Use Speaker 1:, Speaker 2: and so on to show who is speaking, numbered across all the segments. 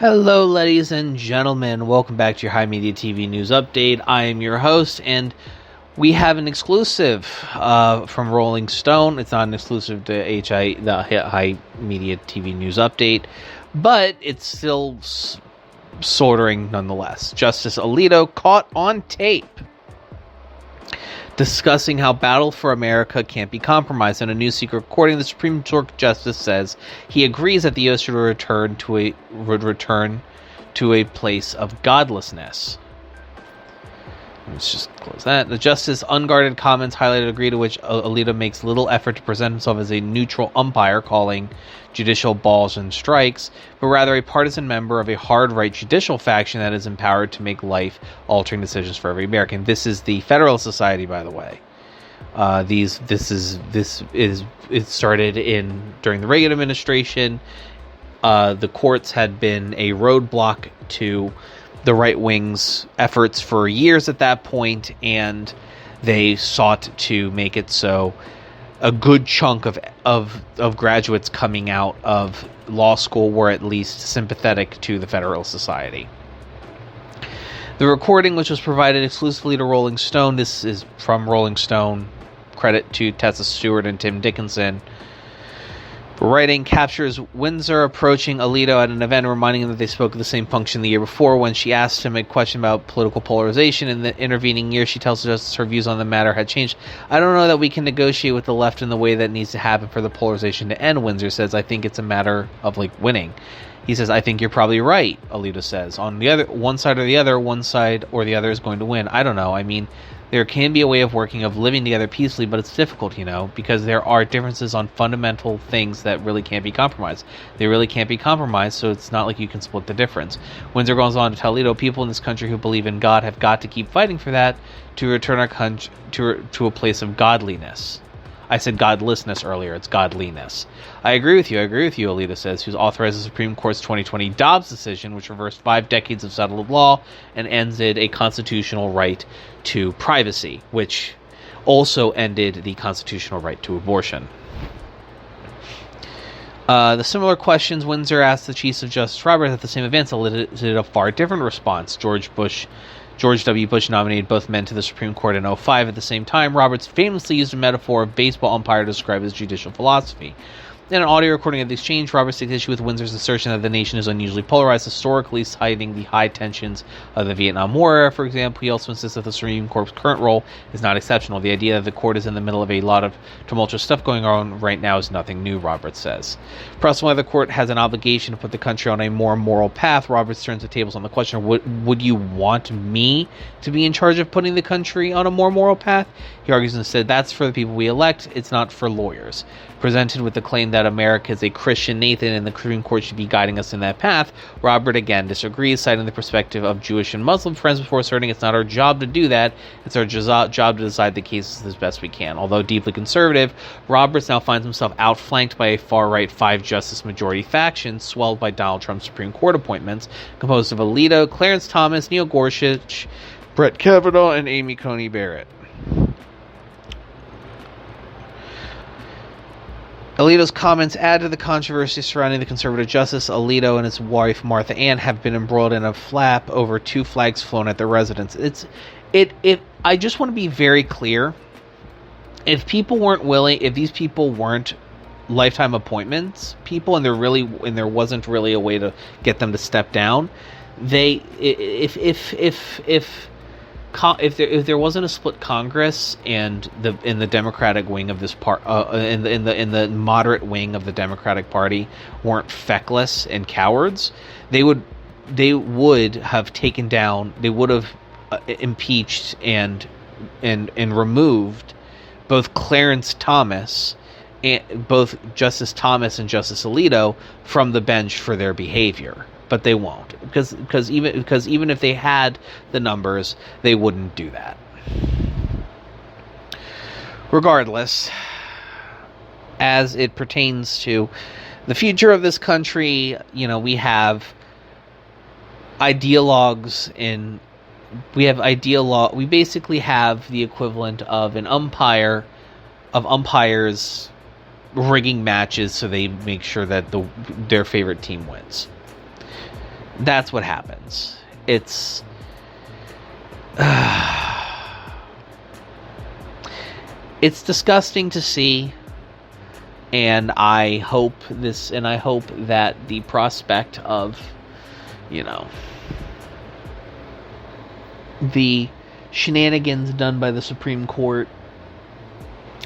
Speaker 1: Hello, ladies and gentlemen. Welcome back to your HIMediaTV news update. I am your host, and we have an exclusive from Rolling Stone. It's not an exclusive to the HIMediaTV news update, but it's still soldering nonetheless. Justice Alito caught on tape discussing how Battle for America can't be compromised. In a new secret recording, the Supreme Court Justice says he agrees that the U.S. should return to a place of godlessness. Let's just close that. The Justice's unguarded comments highlighted a degree to which Alito makes little effort to present himself as a neutral umpire calling judicial balls and strikes, but rather a partisan member of a hard-right judicial faction that is empowered to make life-altering decisions for every American. This is the Federalist Society, by the way. It started during the Reagan administration. The courts had been a roadblock to the right wing's efforts for years at that point, and they sought to make it so a good chunk of graduates coming out of law school were at least sympathetic to the Federalist Society. The recording, which was provided exclusively to Rolling Stone, this is from Rolling Stone, credit to Tessa Stewart and Tim Dickinson, writing, captures Windsor approaching Alito at an event, reminding him that they spoke of the same function the year before. When she asked him a question about political polarization in the intervening year, she tells the justice her views on the matter had changed. I don't know that we can negotiate with the left in the way that needs to happen for the polarization to end, Windsor says. I think it's a matter of, winning. He says, I think you're probably right, Alito says. On the other, one side or the other is going to win. I don't know. I mean, there can be a way of living together peacefully, but it's difficult, because there are differences on fundamental things that really can't be compromised. They really can't be compromised, so it's not like you can split the difference. Windsor goes on to tell Alito, people in this country who believe in God have got to keep fighting for that to return our country to a place of godliness. I said godlessness earlier, it's godliness. I agree with you, Alito says, who's authorized the Supreme Court's 2020 Dobbs decision, which reversed 5 decades of settled law and ended a constitutional right to privacy, which also ended the constitutional right to abortion. The similar questions Windsor asked the Chief of Justice Roberts at the same event elicited a far different response. George W. Bush nominated both men to the Supreme Court in 2005. At the same time, Roberts famously used a metaphor of baseball umpire to describe his judicial philosophy. In an audio recording of the exchange, Roberts takes issue with Windsor's assertion that the nation is unusually polarized, historically citing the high tensions of the Vietnam War era, for example. He also insists that the Supreme Court's current role is not exceptional. The idea that the court is in the middle of a lot of tumultuous stuff going on right now is nothing new, Roberts says. Pressed whether the court has an obligation to put the country on a more moral path, Roberts turns the tables on the question, would you want me to be in charge of putting the country on a more moral path? He argues instead, that's for the people we elect, it's not for lawyers. Presented with the claim that America is a Christian nation and the Supreme Court should be guiding us in that path, Robert again disagrees, citing the perspective of Jewish and Muslim friends before asserting it's not our job to do that, it's our job to decide the cases as best we can. Although deeply conservative, Roberts now finds himself outflanked by a far-right 5-justice majority faction swelled by Donald Trump's Supreme Court appointments, composed of Alito, Clarence Thomas, Neil Gorsuch, Brett Kavanaugh, and Amy Coney Barrett. Alito's comments add to the controversy surrounding the conservative justice. Alito and his wife Martha Ann have been embroiled in a flap over 2 flags flown at their residence. I just want to be very clear. If these people weren't lifetime appointments people, and there wasn't really a way to get them to step down, if there wasn't a split Congress and in the Democratic wing of this part, in the moderate wing of the Democratic Party weren't feckless and cowards, they would have taken down, they would have impeached and removed both Clarence Thomas and both Justice Thomas and Justice Alito from the bench for their behavior. But they won't, because even if they had the numbers, they wouldn't do that. Regardless, as it pertains to the future of this country, we have ideologues we basically have the equivalent of umpires rigging matches so they make sure that their favorite team wins. That's what happens. It's it's disgusting to see, and I hope that the prospect of, the shenanigans done by the Supreme Court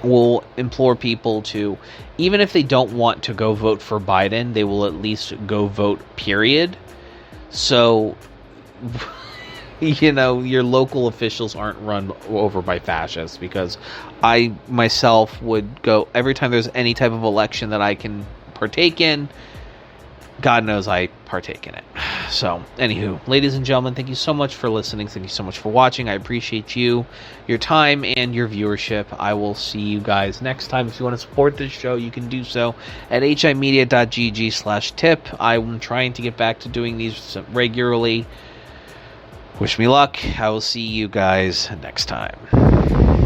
Speaker 1: will implore people to, even if they don't want to go vote for Biden, they will at least go vote, period. So, your local officials aren't run over by fascists, because I myself would go every time there's any type of election that I can partake in. God knows I partake in it. So, anywho, ladies and gentlemen, thank you so much for listening. Thank you so much for watching. I appreciate your time, and your viewership. I will see you guys next time. If you want to support this show, you can do so at HIMedia.gg/tip. I'm trying to get back to doing these regularly. Wish me luck. I will see you guys next time.